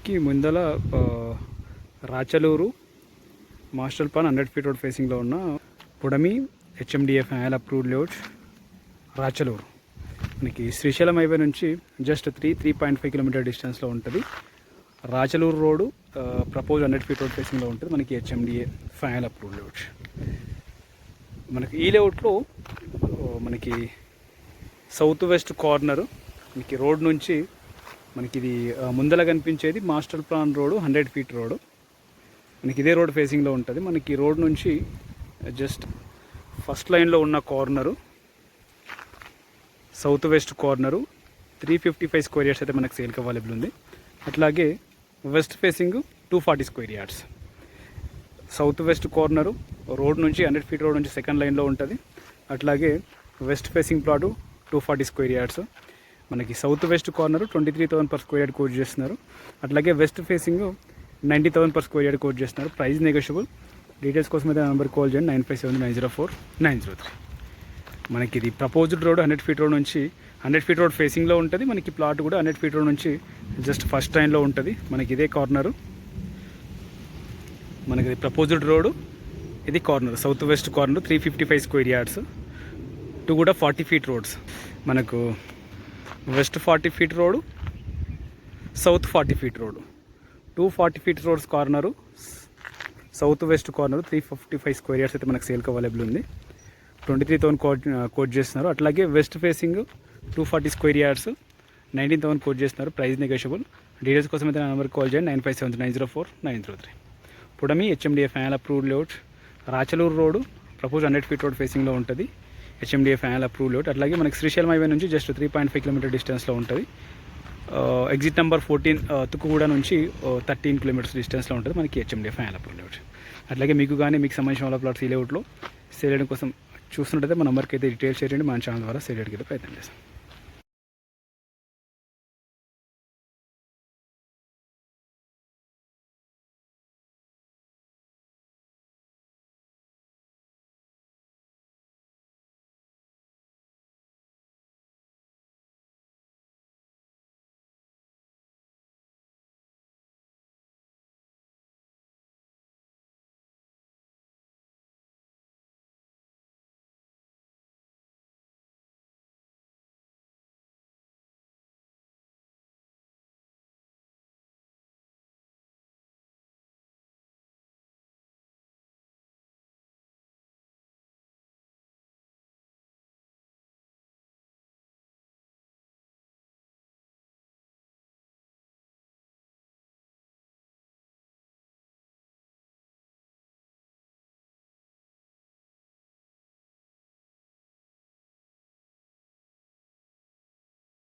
మనకి ముందల Rachaluru master plan 100 feet road ఫేసింగ్లో ఉన్న Pudami HMDA final approved layout Rachaluru. మనకి శ్రీశైలం హైవే నుంచి జస్ట్ 3.5 కిలోమీటర్ డిస్టెన్స్లో ఉంటుంది. Rachaluru road propose 100 feet road ఫేసింగ్లో ఉంటుంది. మనకి హెచ్ఎండిఏ ఫైనల్ అప్రూవ్డ్ లేఅవుట్. మనకి ఈ లేఅవుట్లో మనకి సౌత్ వెస్ట్ కార్నరు మనకి రోడ్ నుంచి మనకి ఇది ముందల కనిపించేది master plan road 100 feet road. మనకి ఇదే రోడ్ ఫేసింగ్లో ఉంటుంది. మనకి రోడ్ నుంచి జస్ట్ ఫస్ట్ లైన్లో ఉన్న corner south west corner 355 square yards అయితే మనకు సేల్కి అవైలబుల్ ఉంది. అట్లాగే west facing 240 square yards. South west corner road నుంచి 100 ఫీట్ రోడ్ నుంచి సెకండ్ లైన్లో ఉంటుంది. అట్లాగే west facing plot 240 square yards. మనకి south west corner 23,000 per square yard quote చేస్తున్నారు. అట్లాగే west facing 90,000 per square yard quote చేస్తున్నారు. Price negotiable. డీటెయిల్స్ కోసం అయితే నెంబర్ కాల్ చేయండి 957904-903. మనకి ఇది ప్రపోజ్డ్ రోడ్ 100 ఫీట్ రోడ్ నుంచి 100 ఫీట్ రోడ్ ఫేసింగ్లో ఉంటుంది. మనకి ప్లాట్ కూడా 100 ఫీట్ రోడ్ నుంచి జస్ట్ ఫస్ట్ లైన్లో ఉంటుంది. మనకి ఇదే కార్నరు. మనకి ఇది ప్రపోజ్డ్ రోడ్, ఇది corner south west corner 355 square yards. Two కూడా 40 ఫీట్ రోడ్స్. మనకు west 40 feet road, south 40 feet road. 240 feet roads corner south west corner 355 square yards అయితే మనకు సేల్కి అవైలబుల్ ఉంది. 23,000 కోట్ చేస్తున్నారు. అట్లాగే west facing 240 square yards 19,000 quote చేస్తున్నారు. Price negotiable. డీటెయిల్స్ కోసం అయితే నా నెంబర్కి కాల్ చేయండి 957904-903. Pudami HMDA final approved layout Rachaluru road propose 100 feet road ఫేసింగ్లో ఉంటుంది. HMDA final approved layout. అట్లాగే మనకి శ్రీశైలం హైవే నుంచి జస్ట్ 3.5 కిలోమీటర్ డిస్టెన్స్లో ఉంటుంది. ఎగ్జిట్ నెంబర్ 14 తుక్కుగూడ నుంచి 13 కిలోమీటర్స్ డిస్టెన్స్లో ఉంటుంది. మనకి హెచ్ఎండిఏ ఫైనల్ అప్రూవ్డ్ లేఅవుట్. అట్లాగే మీకు కానీ మీకు సంబంధించిన వాళ్ళ ప్లాట్స్ ఈ లేఅవుట్లో సేల్ చేయడం కోసం చూస్తున్నట్టయితే మన నెంబర్కి అయితే డీటెయిల్స్ చేయండి. మన ఛానల్ ద్వారా సేల్ చేయడానికి అయితే ప్రయత్నం చేస్తాం.